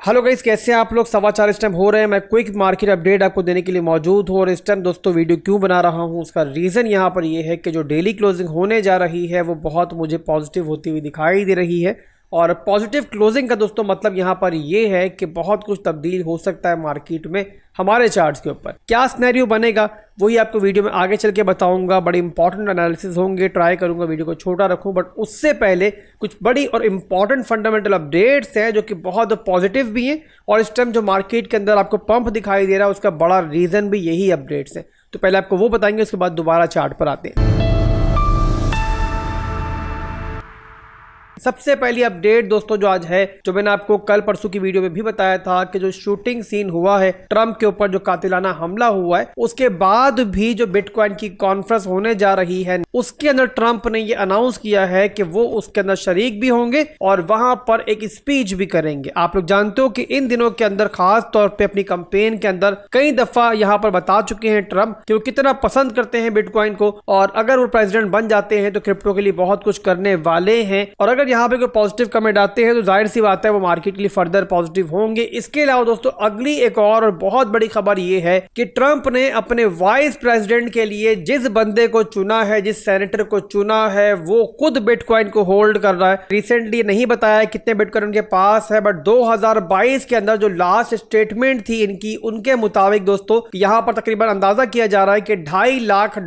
Hello guys, कैसे हैं आप लोग। 4:15 इस टाइम हो रहे हैं। मैं क्विक मार्केट अपडेट आपको देने के लिए मौजूद हूँ। और इस टाइम दोस्तों वीडियो क्यों बना रहा हूँ, उसका रीज़न यहाँ पर ये है कि जो डेली क्लोजिंग होने जा रही है वो बहुत मुझे पॉजिटिव होती हुई दिखाई दे रही है। और पॉजिटिव क्लोजिंग का दोस्तों मतलब यहाँ पर ये है कि बहुत कुछ तब्दील हो सकता है मार्केट में हमारे चार्ट्स के ऊपर। क्या सिनेरियो बनेगा वही आपको वीडियो में आगे चल के बताऊंगा। बड़े इंपॉर्टेंट एनालिसिस होंगे, ट्राई करूंगा वीडियो को छोटा रखूं, बट उससे पहले कुछ बड़ी और इंपॉर्टेंट फंडामेंटल अपडेट्स हैं जो कि बहुत पॉजिटिव भी हैं। और इस टाइम जो मार्केट के अंदर आपको पंप दिखाई दे रहा है उसका बड़ा रीज़न भी यही अपडेट्स है। तो पहले आपको वो बताएंगे, उसके बाद दोबारा चार्ट पर आते हैं। सबसे पहली अपडेट दोस्तों जो आज है, जो मैंने आपको कल परसों की वीडियो में भी बताया था कि जो शूटिंग सीन हुआ है ट्रंप के ऊपर, जो कातिलाना हमला हुआ है, उसके बाद भी जो बिटकॉइन की कॉन्फ्रेंस होने जा रही है उसके अंदर ट्रंप ने ये अनाउंस किया है कि वो उसके अंदर शरीक भी होंगे और वहां पर एक स्पीच भी करेंगे। आप लोग जानते हो कि इन दिनों के अंदर खास तौर पे अपनी कैंपेन के अंदर कई दफा यहां पर बता चुके हैं ट्रंप कि वो कितना पसंद करते हैं बिटकॉइन को, और अगर वो प्रेसिडेंट बन जाते हैं तो क्रिप्टो के लिए बहुत कुछ करने वाले हैं। और अगर यहाँ पे कोई पॉजिटिव कमेंट आते हैं तो जाहिर सी बात है वो मार्केट के लिए फर्दर पॉजिटिव होंगे। इसके अलावा दोस्तों अगली एक और बहुत बड़ी खबर ये है कि ट्रंप ने अपने वाइस प्रेसिडेंट के लिए जिस बंदे को चुना है, जिस सेनेटर को चुना है, वो खुद बिटकॉइन को होल्ड कर रहा है। रिसेंटली नहीं बताया कितने बिटकॉइन उनके पास है, बट 2022 के अंदर जो लास्ट स्टेटमेंट थी इनकी, उनके मुताबिक दोस्तों यहां पर तकरीबन अंदाजा किया जा रहा है कि $2.5 लाख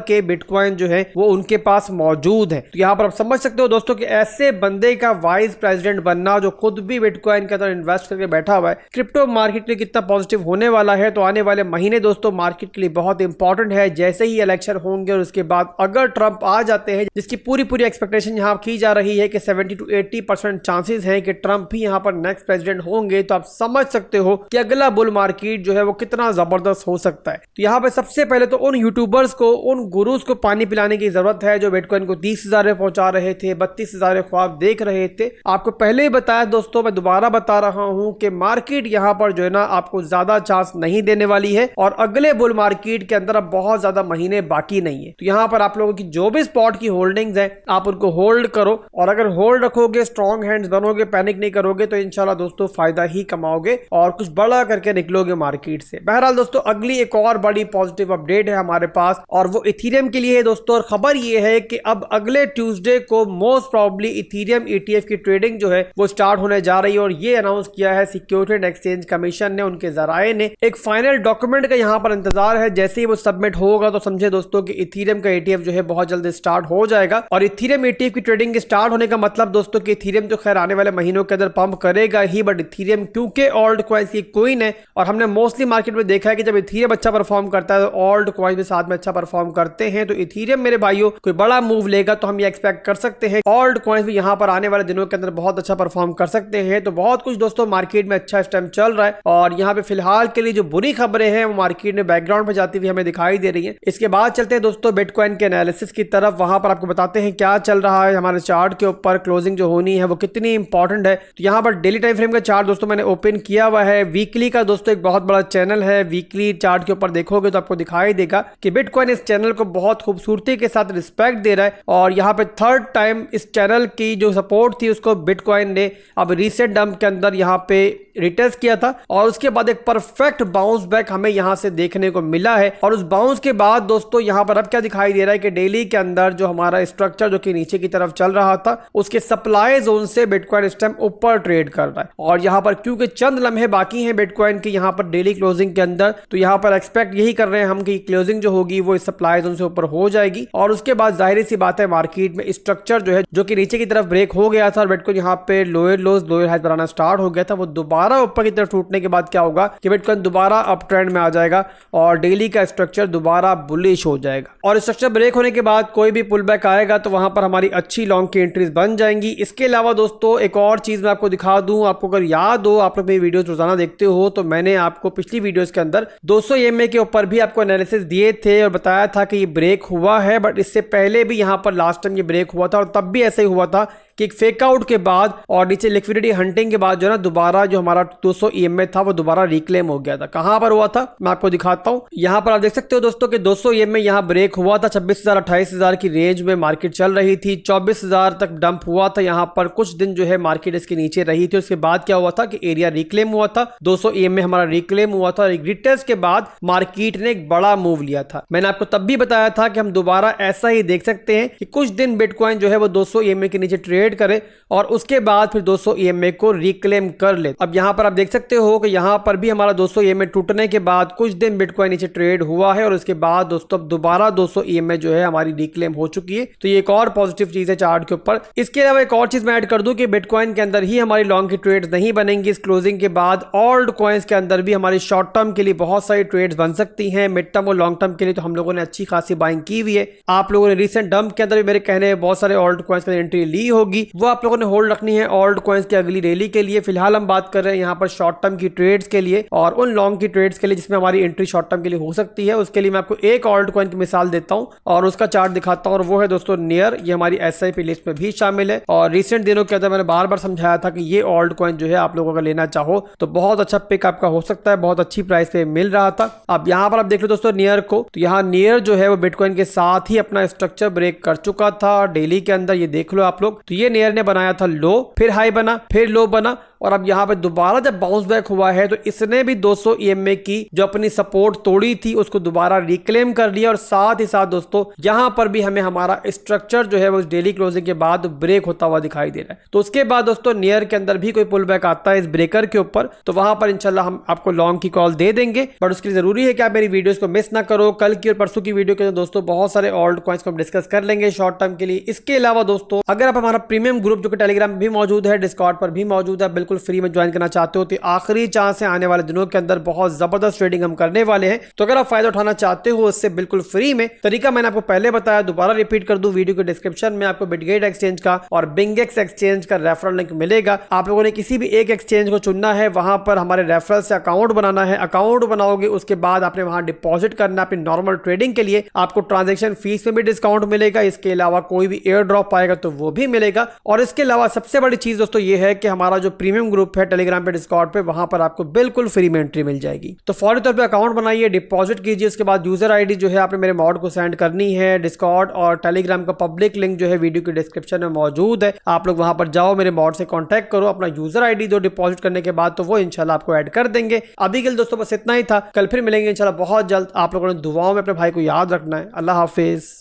के बिटकॉइन जो है वो उनके पास मौजूद है। तो यहां पर आप समझ सकते हो दोस्तों कि ऐसे बंदे का वाइस प्रेसिडेंट बनना जो खुद भी बिटकॉइन के अंदर इन्वेस्ट करके बैठा हुआ है, क्रिप्टो मार्केट के लिए कितना पॉजिटिव होने वाला है। तो आने वाले महीने दोस्तों मार्केट के लिए बहुत इंपॉर्टेंट है। जैसे ही इलेक्शन होंगे और उसके बाद अगर ट्रंप आ जाते हैं, जिसकी पूरी एक्सपेक्टेशन यहां की जा रही है कि 70 to 80% चांसेस हैं कि ट्रंप भी यहां पर नेक्स्ट प्रेसिडेंट होंगे, तो आप समझ सकते हो कि अगला बुल मार्केट जो है वो कितना जबरदस्त हो सकता है। तो यहां पर सबसे पहले तो उन यूट्यूबर्स को, उन गुरुज को पानी पिलाने की जरूरत है जो बिटकॉइन को 30,000 में पहुंचा रहे थे, 32,000 ख्वाब देख रहे थे। आपको पहले ही बताया दोस्तों, मैं दोबारा बता रहा हूं कि मार्केट यहां पर जो है ना आपको ज्यादा चांस नहीं देने वाली है और अगले बुल मार्केट के अंदर अब बहुत ज्यादा महीने बाकी नहीं है। तो यहां पर आप लोगों की जो भी स्पॉट की होल्डिंग्स है आप उनको होल्ड करो, और अगर होल्ड रखोगे, स्ट्रॉन्ग हैंड्स बनोगे, पैनिक नहीं करोगे, तो इंशाल्लाह दोस्तों फायदा ही कमाओगे और कुछ बड़ा करके निकलोगे मार्केट से। बहरहाल दोस्तों अगली एक और बड़ी पॉजिटिव अपडेट है हमारे पास, और वो इथेरियम के लिए है दोस्तों। और खबर ये है कि अब अगले ट्यूसडे को मोस्ट प्रॉब्ली इथेरियम ETF की ट्रेडिंग जो है वो स्टार्ट होने जा रही है। और ये अनाउंस किया है सिक्योरिटी एंड एक्सचेंज कमीशन ने, उनके जराए ने। एक फाइनल डॉक्यूमेंट का यहां पर इंतजार है, जैसे ही वो सबमिट होगा तो समझे दोस्तों कि इथेरियम का ETF जो है बहुत जल्दी स्टार्ट हो जाएगा। और इथेरियम ETF की ट्रेडिंग स्टार्ट होने का मतलब दोस्तों कि इथेरियम तो खैर आने वाले महीनों के अंदर पंप करेगा ही, बट इथेरियम क्योंकि ऑल्ट कॉइन्स की कॉइन है और हमने मोस्टली मार्केट में देखा है कि जब इथेरियम अच्छा परफॉर्म करता है तो ऑल्ट कॉइन भी साथ में अच्छा परफॉर्म करते हैं। तो इथेरियम मेरे भाइयों कोई बड़ा मूव लेगा तो हम ये एक्सपेक्ट कर सकते हैं ऑल्ट कॉइन्स भी यहां पर आने वाले दिनों के अंदर बहुत अच्छा परफॉर्म कर सकते हैं। तो बहुत कुछ दोस्तों मार्केट में अच्छा इस टाइम चल रहा है। और यहाँ पे फिलहाल के लिए जो बुरी खबरें हैं वो मार्केट में बैकग्राउंड पे जाती हुई हमें दिखाई दे रही है। इसके बाद चलते हैं दोस्तों बिटकॉइन के एनालिसिस की तरफ। वहां पर आपको बताते हैं क्या चल रहा है हमारे चार्ट के ऊपर, क्लोजिंग जो होनी है वो कितनी इंपॉर्टेंट है। तो यहाँ पर डेली टाइम फ्रेम का चार्ट दोस्तों मैंने ओपन किया हुआ है। वीकली का दोस्तों एक बहुत बड़ा चैनल है, वीकली चार्ट के ऊपर देखोगे तो आपको दिखाई देगा कि बिटकॉइन इस चैनल को बहुत खूबसूरती के साथ रिस्पेक्ट दे रहा है। और यहाँ पे थर्ड टाइम इस चैनल की जो सपोर्ट थी उसको बिटकॉइन ने अब रीसेट डंप के अंदर यहाँ पे रिटेस्ट किया था, और उसके बाद एक परफेक्ट बाउंस बैक हमें यहाँ से देखने को मिला है। और उस बाउंस के बाद दोस्तों यहाँ पर अब क्या दिखाई दे रहा है कि डेली के अंदर जो हमारा स्ट्रक्चर जो कि नीचे की तरफ चल रहा था उसके सप्लाई जोन से बिटकॉइन इस टाइम ऊपर ट्रेड कर रहा है। और यहाँ पर क्योंकि चंद लम्हे बाकी हैं बिटकॉइन की यहाँ पर डेली क्लोजिंग के अंदर, तो यहाँ पर एक्सपेक्ट यही कर रहे हैं हम कि क्लोजिंग जो होगी वो इस सप्लाई जोन से ऊपर हो जाएगी। और उसके बाद जाहिर सी बात है मार्केट में स्ट्रक्चर जो है जो कि नीचे की तरफ ब्रेक हो गया था और बिटकॉइन यहाँ पे लोअर लोज लोअर हाई बनाना स्टार्ट हो गया था, वो दोबारा ऊपर की तरफ टूटने के बाद क्या होगा कि बिटकॉइन दोबारा अप ट्रेंड में आ जाएगा और डेली का स्ट्रक्चर दोबारा बुलिश हो जाएगा। और स्ट्रक्चर ब्रेक होने के बाद कोई भी पुल बैक आएगा तो वहां पर हमारी अच्छी लॉन्ग की एंट्रीज बन जाएंगी। इसके अलावा दोस्तों एक और चीज मैं आपको दिखा दूं, आपको अगर याद हो, आप लोग मेरी वीडियोस रोजाना देखते हो, तो मैंने आपको पिछली वीडियोस के अंदर 200 EMA के ऊपर भी आपको एनालिसिस दिए थे और बताया था कि ये ब्रेक हुआ है, बट इससे पहले भी यहां पर लास्ट टाइम ये ब्रेक हुआ था और तब भी ऐसा ही हुआ था कि एक फेक आउट के बाद और नीचे लिक्विडिटी हंटिंग के बाद जो है ना दोबारा जो हमारा 200 EMA था वो दोबारा रिक्लेम हो गया था। कहां पर हुआ था मैं आपको दिखाता हूं। यहां पर आप देख सकते हो दोस्तों कि 200 EMA यहां ब्रेक हुआ था। 26,000 28,000 की रेंज में मार्केट चल रही थी। 24,000 तक डंप हुआ था। यहां पर कुछ दिन जो है मार्केट इसके नीचे रही थी। उसके बाद क्या हुआ था कि एरिया रिक्लेम हुआ था। 200 EMA हमारा रिक्लेम हुआ था। रिटेस्ट के बाद मार्केट ने एक बड़ा मूव लिया था। मैंने आपको तब भी बताया था कि हम दोबारा ऐसा ही देख सकते हैं कि कुछ दिन बिटकॉइन जो है वो 200 EMA के नीचे ट्रेड करे और उसके बाद फिर 200 EMA को रिक्लेम कर ले। अब यहां पर आप देख सकते हो कि यहां पर भी हमारा 200 EMA टूटने के बाद कुछ दिन बिटकॉइन नीचे ट्रेड हुआ है और उसके बाद दोस्तों अब दोबारा 200 EMA जो है हमारी रिक्लेम हो चुकी है। तो ये एक और पॉजिटिव चीज है चार्ट के ऊपर। इसके अलावा एक और चीज मैं ऐड कर दूं कि बिटकॉइन के अंदर ही हमारी लॉन्ग की ट्रेड्स नहीं बनेंगी इस क्लोजिंग के बाद। ऑल्ट कॉइंस के अंदर भी हमारी शॉर्ट टर्म के लिए बहुत सारी ट्रेड्स बन सकती हैं। मिड टर्म और लॉन्ग टर्म के लिए तो हम लोगों ने अच्छी खासी बाइंग की हुई है। आप लोगों ने रिसेंट डंप के अंदर भी मेरे कहने बहुत सारे ऑल्ट कॉइंस की एंट्री ली होगी, वो आप लोगों ने होल्ड रखनी है ऑल्ट कॉइंस की अगली रैली के लिए। फिलहाल हम बात कर रहे हैं यहाँ पर शॉर्ट टर्म की ट्रेड्स के लिए और उन लॉन्ग की ट्रेड्स के लिए जिसमें हमारी एंट्री शॉर्ट टर्म के लिए हो सकती है। उसके लिए मैं आपको एक ऑल्ट कॉइन की मिसाल देता हूं और उसका चार्ट दिखाता हूं और वो है दोस्तों नियर। ये हमारी SIP लिस्ट में भी शामिल है और रिसेंट दिनों के अंदर मैंने बार बार समझाया था कि ये ऑल्ट कॉइन जो है आप लोगों का लेना चाहो तो बहुत अच्छा पिक आपका हो सकता है। बहुत अच्छी प्राइस पे मिल रहा था। अब यहाँ पर आप देख लो दोस्तों नियर को, तो यहाँ नियर जो है वो बिटकॉइन के साथ ही अपना स्ट्रक्चर ब्रेक कर चुका था डेली के अंदर। ये देख लो आप लोग, तो ये नियर ने बनाया था लो, फिर हाई बना, फिर लो बना और अब यहाँ पे दोबारा जब बाउंस बैक हुआ है तो इसने भी 200 EMA की जो अपनी सपोर्ट तोड़ी थी उसको दोबारा रिक्लेम कर लिया और साथ ही साथ दोस्तों यहाँ पर भी हमें हमारा स्ट्रक्चर जो है वो डेली क्लोजिंग के बाद ब्रेक होता हुआ दिखाई दे रहा है। तो उसके बाद दोस्तों नियर के अंदर भी कोई पुल बैक आता है इस ब्रेकर के ऊपर तो वहां पर इंशाल्लाह हम आपको लॉन्ग की कॉल दे देंगे। बट उसके लिए जरूरी है कि आप मेरी वीडियोस को मिस ना करो। कल की और परसों की वीडियो के अंदर दोस्तों बहुत सारे ऑल्ट कॉइंस को हम डिस्कस कर लेंगे शॉर्ट टर्म के लिए। इसके अलावा दोस्तों अगर आप हमारा प्रीमियम ग्रुप जो कि टेलीग्राम में भी मौजूद है, डिस्कॉर्ड पर भी मौजूद है, बिल्कुल फ्री में ज्वाइन करना चाहते हो तो आखिरी चांस है। आने वाले दिनों के अंदर बहुत जबरदस्त ट्रेडिंग हम करने वाले हैं। तो अगर आप फायदा उठाना चाहते हो उससे बिल्कुल फ्री में, तरीका मैंने आपको पहले बताया, दोबारा रिपीट कर दूं, वीडियो के डिस्क्रिप्शन में आपको बिटगेट एक्सचेंज का और बिंगेक्स एक्सचेंज का रेफरल लिंक मिलेगा। आप लोगों ने किसी भी एक एक्सचेंज को चुनना है, वहां पर हमारे रेफरल से अकाउंट बनाना है। अकाउंट बनाओगे उसके बाद आपने वहां डिपॉजिट करना अपनी नॉर्मल ट्रेडिंग के लिए। आपको ट्रांजेक्शन फीस में भी डिस्काउंट मिलेगा। इसके अलावा कोई भी एयर ड्रॉप आएगा तो वो भी मिलेगा। और इसके अलावा सबसे बड़ी चीज दोस्तों ये है कि हमारा जो प्रीमियम ग्रुप है टेलीग्राम पे, डिस्कॉर्ड पे, वहां पर आपको बिल्कुल फ्री में एंट्री मिल जाएगी। तो फौरी तौर पे अकाउंट बनाइए, डिपॉजिट कीजिए। उसके बाद यूजर आईडी जो है आपने मेरे मॉड को सेंड करनी है। डिस्कॉर्ड और टेलीग्राम का पब्लिक लिंक जो है वीडियो के डिस्क्रिप्शन में मौजूद है। आप लोग वहां पर जाओ, मेरे मॉड से कांटेक्ट करो, अपना यूजर आईडी दो डिपॉजिट करने के बाद, तो वो इंशाल्लाह आपको ऐड कर देंगे। अभी के लिए दोस्तों बस इतना ही था। कल फिर मिलेंगे इंशाल्लाह बहुत जल्द। आप लोगों ने दुआओं में अपने भाई को याद रखना है। अल्लाह हाफिज।